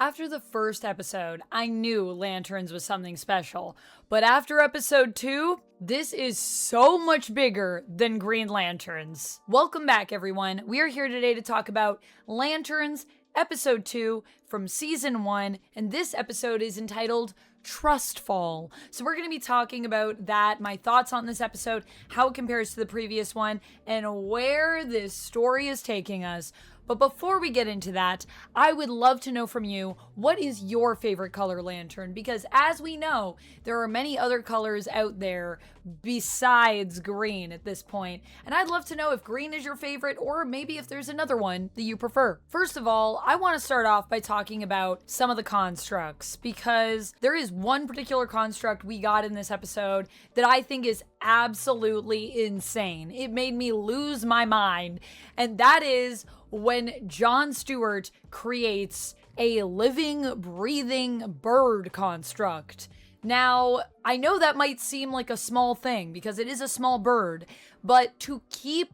After the first episode, I knew Lanterns was something special. But after episode 2, this is so much bigger than Green Lanterns. Welcome back, everyone. We are here today to talk about Lanterns episode 2 from season 1, and this episode is entitled Trust Fall. So we're going to be talking about that, my thoughts on this episode, how it compares to the previous one, and where this story is taking us. But before we get into that, I would love to know from you, what is your favorite color lantern? Because as we know, there are many other colors out there besides green at this point. And I'd love to know if green is your favorite, or maybe if there's another one that you prefer. First of all, I want to start off by talking about some of the constructs, because there is one particular construct we got in this episode that I think is absolutely insane. It made me lose my mind, and that is when Jon Stewart creates a living, breathing bird construct. Now, I know that might seem like a small thing because it is a small bird, but to keep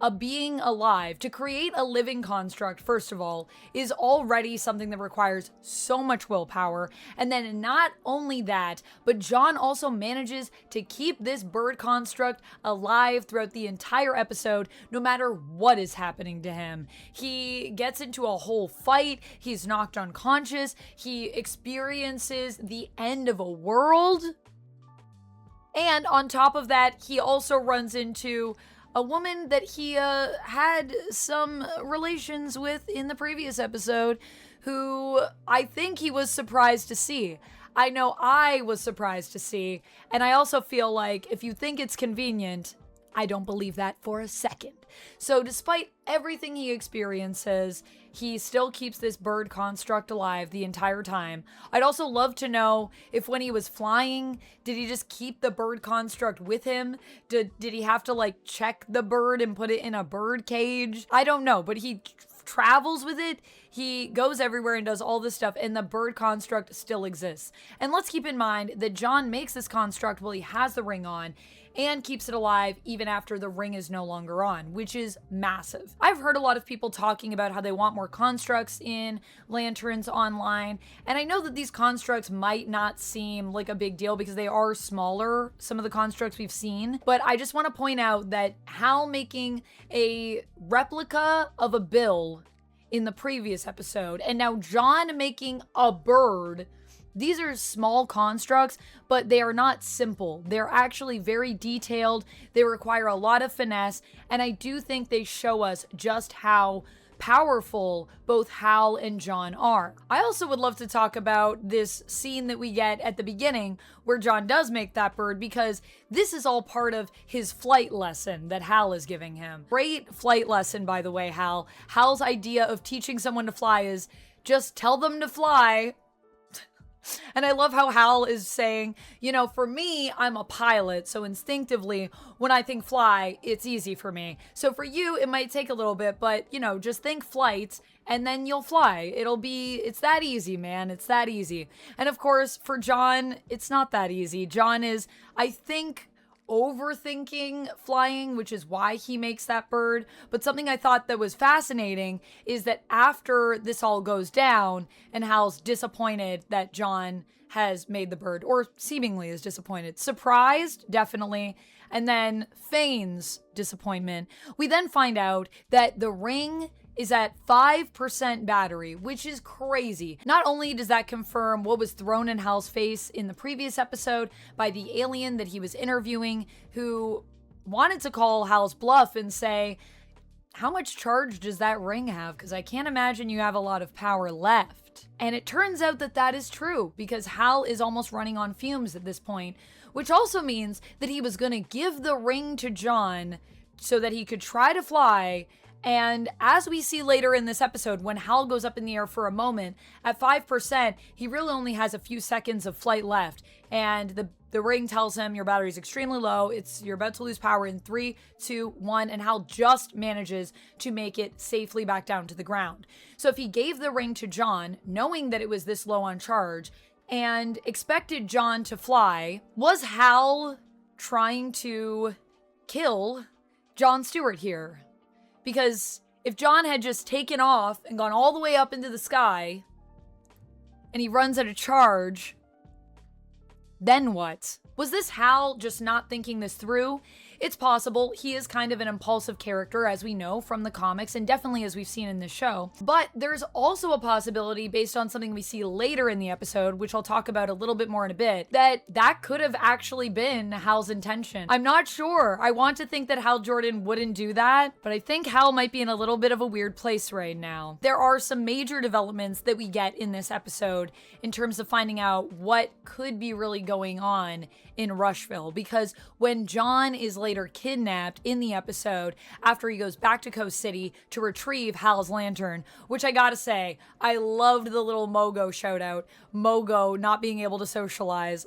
a being alive, to create a living construct, first of all, is already something that requires so much willpower. And then not only that, but Jon also manages to keep this bird construct alive throughout the entire episode, no matter what is happening to him. He gets into a whole fight, he's knocked unconscious, he experiences the end of a world. And on top of that, he also runs into a woman that he had some relations with in the previous episode, who I think he was surprised to see. I know I was surprised to see, and I also feel like if you think it's convenient, I don't believe that for a second. So despite everything he experiences, he still keeps this bird construct alive the entire time. I'd also love to know if when he was flying, did he just keep the bird construct with him? Did he have to check the bird and put it in a bird cage? I don't know, but he travels with it. He goes everywhere and does all this stuff, and the bird construct still exists. And let's keep in mind that Jon makes this construct while he has the ring on, and keeps it alive even after the ring is no longer on, which is massive. I've heard a lot of people talking about how they want more constructs in Lanterns online, and I know that these constructs might not seem like a big deal because they are smaller, some of the constructs we've seen, but I just want to point out that Hal making a replica of a bill in the previous episode, and now Jon making a bird. These are small constructs, but they are not simple. They're actually very detailed. They require a lot of finesse, and I do think they show us just how powerful both Hal and Jon are. I also would love to talk about this scene that we get at the beginning where Jon does make that bird, because this is all part of his flight lesson that Hal is giving him. Great flight lesson, by the way, Hal. Hal's idea of teaching someone to fly is just tell them to fly. And I love how Hal is saying, for me, I'm a pilot, so instinctively, when I think fly, it's easy for me. So for you, it might take a little bit, but, just think flight, and then you'll fly. It's that easy, man. It's that easy. And of course, for Jon, it's not that easy. Jon is, I think, overthinking flying, which is why he makes that bird. But something I thought that was fascinating is that after this all goes down and Hal's disappointed that Jon has made the bird, or seemingly is disappointed, surprised, definitely, and then feigns disappointment, we then find out that the ring is at 5% battery, which is crazy. Not only does that confirm what was thrown in Hal's face in the previous episode by the alien that he was interviewing, who wanted to call Hal's bluff and say, how much charge does that ring have? Because I can't imagine you have a lot of power left. And it turns out that that is true, because Hal is almost running on fumes at this point, which also means that he was going to give the ring to Jon so that he could try to fly. And as we see later in this episode, when Hal goes up in the air for a moment, at 5%, he really only has a few seconds of flight left. And the ring tells him your battery is extremely low. You're about to lose power in 3, 2, 1. And Hal just manages to make it safely back down to the ground. So if he gave the ring to Jon, knowing that it was this low on charge, and expected Jon to fly, was Hal trying to kill Jon Stewart here? Because if Jon had just taken off and gone all the way up into the sky, and he runs out of charge, then what? Was this Hal just not thinking this through? It's possible. He is kind of an impulsive character, as we know from the comics, and definitely as we've seen in this show. But there's also a possibility, based on something we see later in the episode, which I'll talk about a little bit more in a bit, that could have actually been Hal's intention. I'm not sure. I want to think that Hal Jordan wouldn't do that, but I think Hal might be in a little bit of a weird place right now. There are some major developments that we get in this episode in terms of finding out what could be really going on in Rushville, because when John is later kidnapped in the episode after he goes back to Coast City to retrieve Hal's lantern, which I gotta say, I loved the little Mogo shout out. Mogo not being able to socialize.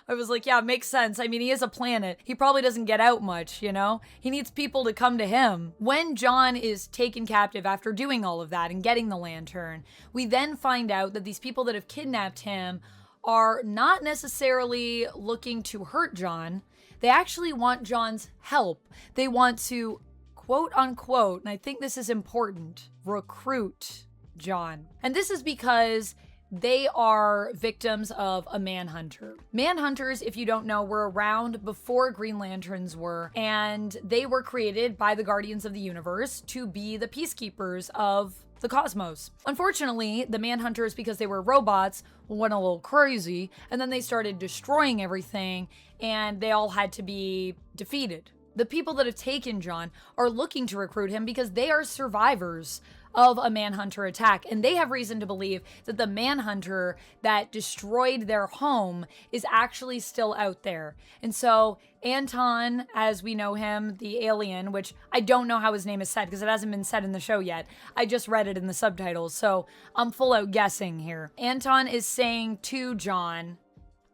I was like, yeah, makes sense. I mean, he is a planet. He probably doesn't get out much, you know? He needs people to come to him. When John is taken captive after doing all of that and getting the lantern, we then find out that these people that have kidnapped him are not necessarily looking to hurt John. They actually want John's help. They want to, quote unquote, and I think this is important, recruit John. And this is because they are victims of a Manhunter. Manhunters, if you don't know, were around before Green Lanterns were, and they were created by the Guardians of the Universe to be the peacekeepers of the cosmos. Unfortunately, the Manhunters, because they were robots, went a little crazy, and then they started destroying everything, and they all had to be defeated. The people that have taken John are looking to recruit him because they are survivors of a Manhunter attack, and they have reason to believe that the Manhunter that destroyed their home is actually still out there. And so Anton, as we know him, the alien, which I don't know how his name is said because it hasn't been said in the show yet. I just read it in the subtitles, so I'm full out guessing here. Anton is saying to John,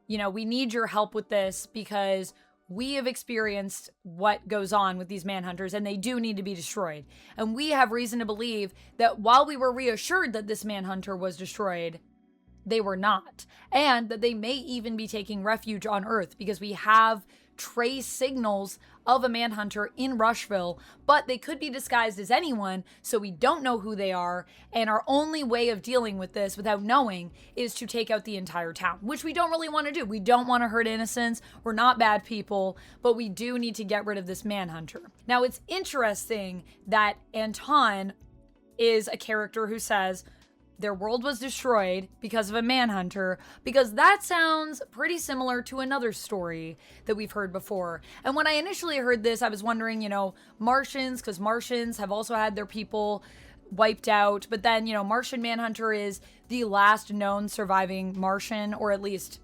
you know, we need your help with this because we have experienced what goes on with these Manhunters, and they do need to be destroyed. And we have reason to believe that while we were reassured that this Manhunter was destroyed, they were not. And that they may even be taking refuge on Earth because we have trace signals of a Manhunter in Rushville, but they could be disguised as anyone, so we don't know who they are, and our only way of dealing with this without knowing is to take out the entire town, which we don't really want to do. We don't want to hurt innocents. We're not bad people, but we do need to get rid of this Manhunter. Now, it's interesting that Anton is a character who says their world was destroyed because of a Manhunter, because that sounds pretty similar to another story that we've heard before. And when I initially heard this, I was wondering, you know, Martians, because Martians have also had their people wiped out. But then, you know, Martian Manhunter is the last known surviving Martian, or at least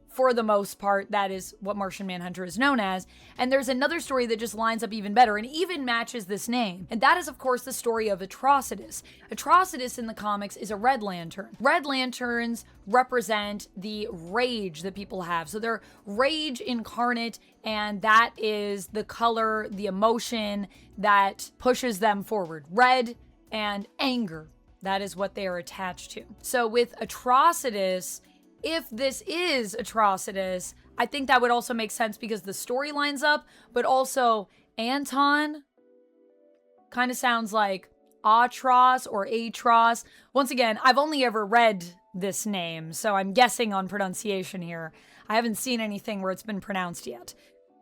for the most part, that is what Martian Manhunter is known as. And there's another story that just lines up even better and even matches this name. And that is, of course, the story of Atrocitus. Atrocitus in the comics is a Red Lantern. Red Lanterns represent the rage that people have. So they're rage incarnate, and that is the color, the emotion that pushes them forward. Red and anger. That is what they are attached to. So with Atrocitus, if this is Atrocitus, I think that would also make sense because the story lines up, but also Anton kind of sounds like Atros or Atros. Once again, I've only ever read this name, so I'm guessing on pronunciation here. I haven't seen anything where it's been pronounced yet.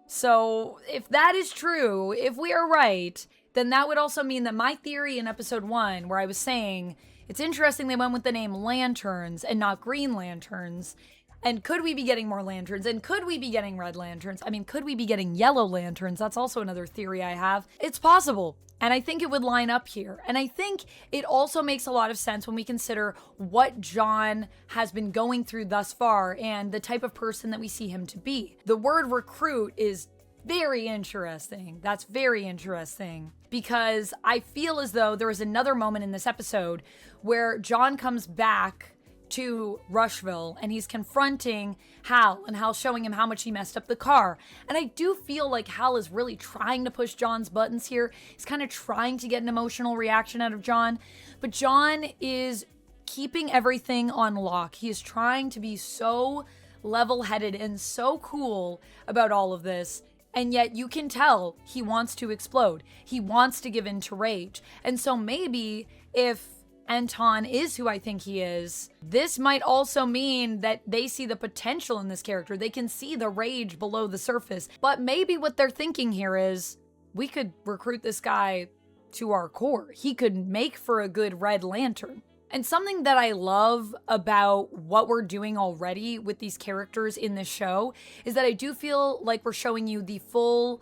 So if that is true, if we are right, then that would also mean that my theory in episode 1, where I was saying it's interesting they went with the name Lanterns and not Green Lanterns. And could we be getting more lanterns? And could we be getting red lanterns? I mean, could we be getting yellow lanterns? That's also another theory I have. It's possible. And I think it would line up here. And I think it also makes a lot of sense when we consider what John has been going through thus far and the type of person that we see him to be. The word recruit is very interesting. That's very interesting because I feel as though there is another moment in this episode where John comes back to Rushville and he's confronting Hal, and Hal's showing him how much he messed up the car. And I do feel like Hal is really trying to push John's buttons here. He's kind of trying to get an emotional reaction out of John, but John is keeping everything on lock. He is trying to be so level-headed and so cool about all of this. And yet you can tell he wants to explode. He wants to give in to rage. And so maybe if Anton is who I think he is, this might also mean that they see the potential in this character. They can see the rage below the surface. But maybe what they're thinking here is, we could recruit this guy to our core. He could make for a good Red Lantern. And something that I love about what we're doing already with these characters in this show is that I do feel like we're showing you the full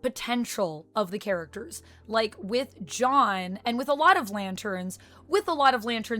potential of the characters. Like with John, and with a lot of Lanterns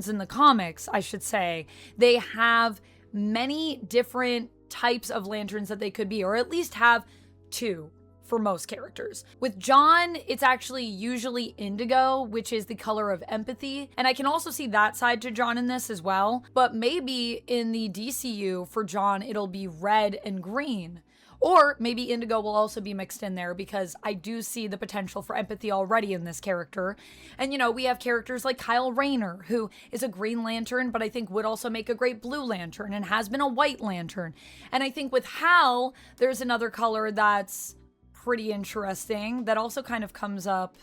in the comics, I should say, they have many different types of Lanterns that they could be, or at least have two for most characters. With John, it's actually usually indigo, which is the color of empathy. And I can also see that side to John in this as well. But maybe in the DCU for John, it'll be red and green. Or maybe indigo will also be mixed in there, because I do see the potential for empathy already in this character. And, you know, we have characters like Kyle Rayner, who is a Green Lantern, but I think would also make a great Blue Lantern and has been a White Lantern. And I think with Hal, there's another color that's pretty interesting that also kind of comes up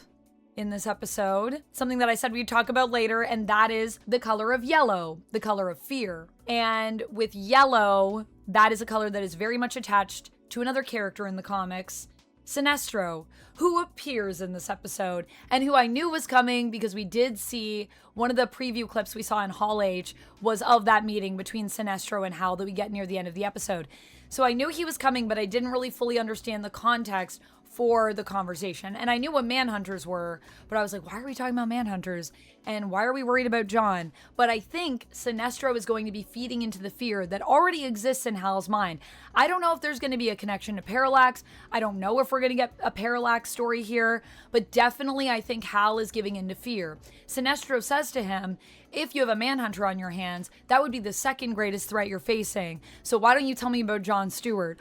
in this episode. Something that I said we'd talk about later, and that is the color of yellow, the color of fear. And with yellow, that is a color that is very much attached to another character in the comics, Sinestro, who appears in this episode and who I knew was coming because we did see one of the preview clips we saw in Hall H was of that meeting between Sinestro and Hal that we get near the end of the episode. So I knew he was coming, but I didn't really fully understand the context for the conversation. And I knew what Manhunters were, but I was like, why are we talking about Manhunters? And why are we worried about John? But I think Sinestro is going to be feeding into the fear that already exists in Hal's mind. I don't know if there's going to be a connection to Parallax. I don't know if we're going to get a Parallax story here, but definitely I think Hal is giving into fear. Sinestro says to him, if you have a Manhunter on your hands, that would be the second greatest threat you're facing. So why don't you tell me about John Stewart?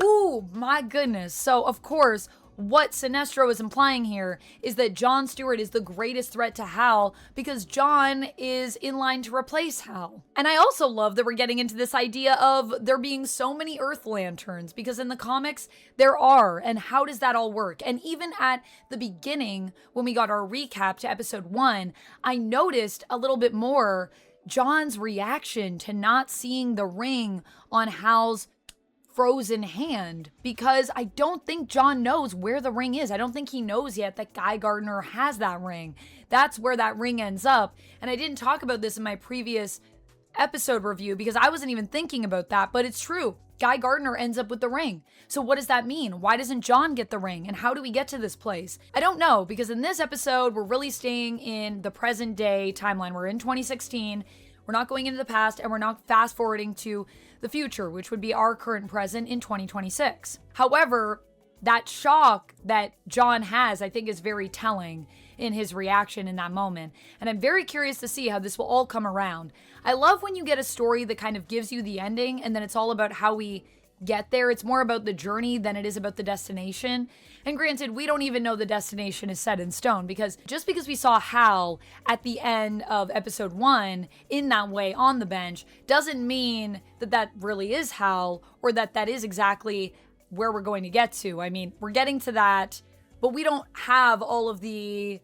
Ooh, my goodness. So, of course, what Sinestro is implying here is that John Stewart is the greatest threat to Hal because John is in line to replace Hal. And I also love that we're getting into this idea of there being so many Earth Lanterns, because in the comics there are, and how does that all work? And even at the beginning, when we got our recap to episode 1, I noticed a little bit more John's reaction to not seeing the ring on Hal's frozen hand, because I don't think John knows where the ring is. I don't think he knows yet that Guy Gardner has that ring. That's where that ring ends up. And I didn't talk about this in my previous episode review because I wasn't even thinking about that, but it's true. Guy Gardner ends up with the ring. So what does that mean? Why doesn't John get the ring? And how do we get to this place? I don't know, because in this episode, we're really staying in the present day timeline. We're in 2016. We're not going into the past, and we're not fast forwarding to the future, which would be our current present in 2026. However, that shock that John has, I think, is very telling in his reaction in that moment. And I'm very curious to see how this will all come around. I love when you get a story that kind of gives you the ending, and then it's all about how we get there. It's more about the journey than it is about the destination. And granted, we don't even know the destination is set in stone, because just because we saw Hal at the end of episode 1 in that way on the bench doesn't mean that that really is Hal, or that that is exactly where we're going to get to. I mean, we're getting to that, but we don't have all of the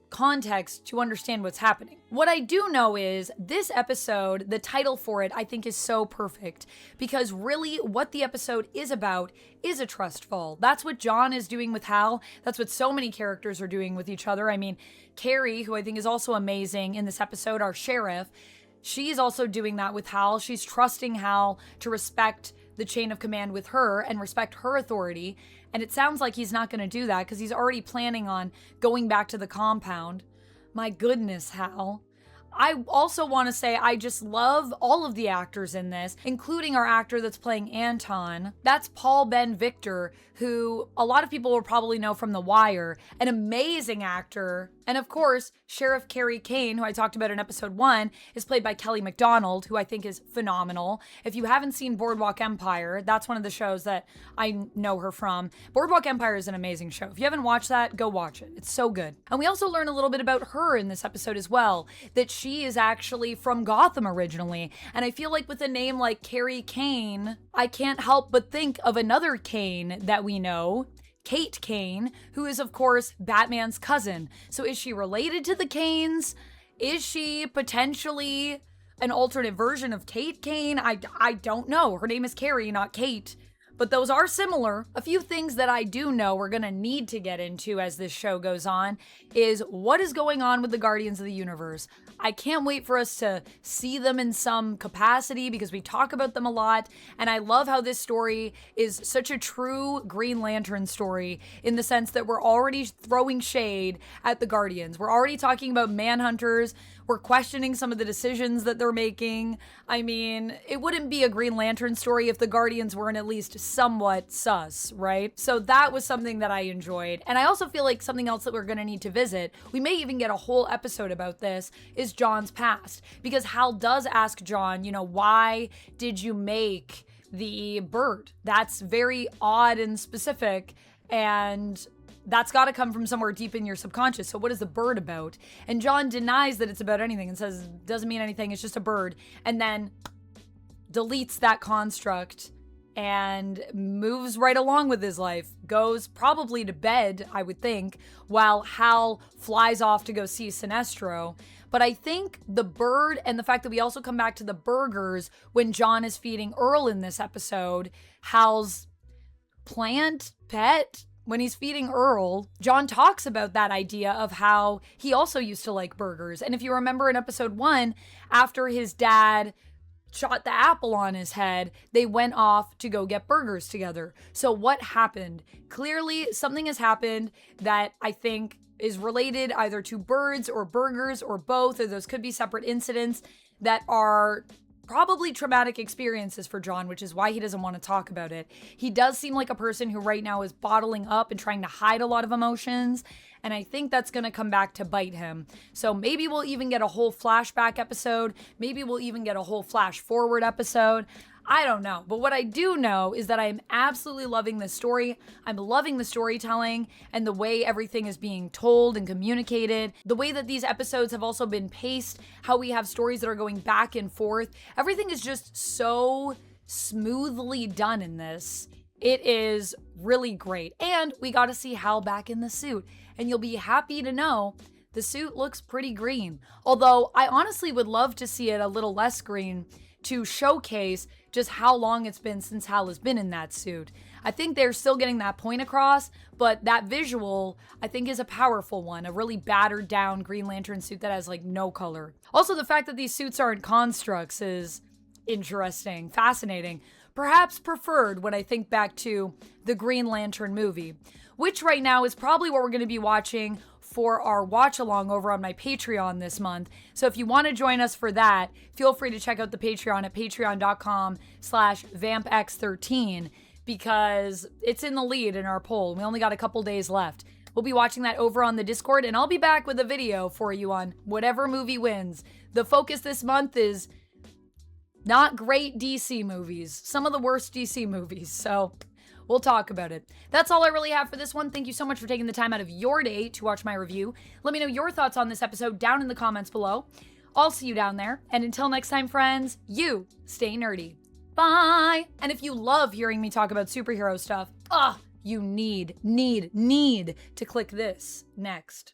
context to understand what's happening. What I do know is this episode, the title for it, I think is so perfect, because really what the episode is about is a trust fall. That's what John is doing with Hal. That's what so many characters are doing with each other. I mean, Carrie, who I think is also amazing in this episode, our sheriff, she's also doing that with Hal. She's trusting Hal to respect the chain of command with her and respect her authority. And it sounds like he's not going to do that because he's already planning on going back to the compound. My goodness, Hal. I also want to say I just love all of the actors in this, including our actor that's playing Anton. That's Paul Ben Victor, who a lot of people will probably know from The Wire, an amazing actor. And of course, Sheriff Carrie Kane, who I talked about in episode 1, is played by Kelly MacDonald, who I think is phenomenal. If you haven't seen Boardwalk Empire, that's one of the shows that I know her from. Boardwalk Empire is an amazing show. If you haven't watched that, go watch it. It's so good. And we also learn a little bit about her in this episode as well, that she is actually from Gotham originally. And I feel like with a name like Carrie Kane, I can't help but think of another Kane that we know, Kate Kane, who is, of course, Batman's cousin. So is she related to the Kanes? Is she potentially an alternate version of Kate Kane? I don't know. Her name is Carrie, not Kate. But those are similar. A few things that I do know we're going to need to get into as this show goes on is what is going on with the Guardians of the Universe. I can't wait for us to see them in some capacity because we talk about them a lot. And I love how this story is such a true Green Lantern story in the sense that we're already throwing shade at the Guardians. We're already talking about Manhunters. We're questioning some of the decisions that they're making. I mean, it wouldn't be a Green Lantern story if the Guardians weren't at least somewhat sus, right? So that was something that I enjoyed. And I also feel like something else that we're going to need to visit, we may even get a whole episode about this, is John's past. Because Hal does ask John, why did you make the bird? That's very odd and specific, and that's got to come from somewhere deep in your subconscious. So what is the bird about? And John denies that it's about anything and says, doesn't mean anything, it's just a bird. And then deletes that construct and moves right along with his life. Goes probably to bed, I would think, while Hal flies off to go see Sinestro. But I think the bird and the fact that we also come back to the burgers when John is feeding Earl in this episode, Hal's plant pet, when he's feeding Earl, John talks about that idea of how he also used to like burgers. And if you remember in episode 1, after his dad shot the apple on his head, they went off to go get burgers together. So what happened? Clearly, something has happened that I think is related either to birds or burgers or both, or those could be separate incidents that are probably traumatic experiences for John, which is why he doesn't want to talk about it. He does seem like a person who right now is bottling up and trying to hide a lot of emotions, and I think that's going to come back to bite him. So maybe we'll even get a whole flashback episode. Maybe we'll even get a whole flash forward episode. I don't know. But what I do know is that I am absolutely loving this story. I'm loving the storytelling and the way everything is being told and communicated. The way that these episodes have also been paced, how we have stories that are going back and forth. Everything is just so smoothly done in this. It is really great. And we got to see Hal back in the suit. And you'll be happy to know the suit looks pretty green. Although I honestly would love to see it a little less green to showcase just how long it's been since Hal has been in that suit. I think they're still getting that point across, but that visual, I think, is a powerful one. A really battered down Green Lantern suit that has like no color. Also, the fact that these suits aren't constructs is interesting, fascinating. Perhaps preferred when I think back to the Green Lantern movie, which right now is probably what we're going to be watching for our watch along over on my Patreon this month. So if you want to join us for that, feel free to check out the Patreon at patreon.com/vampx13 because it's in the lead in our poll. We only got a couple days left. We'll be watching that over on the Discord, and I'll be back with a video for you on whatever movie wins. The focus this month is not great DC movies, some of the worst DC movies, so we'll talk about it. That's all I really have for this one. Thank you so much for taking the time out of your day to watch my review. Let me know your thoughts on this episode down in the comments below. I'll see you down there. And until next time, friends, you stay nerdy. Bye! And if you love hearing me talk about superhero stuff, you need to click this next.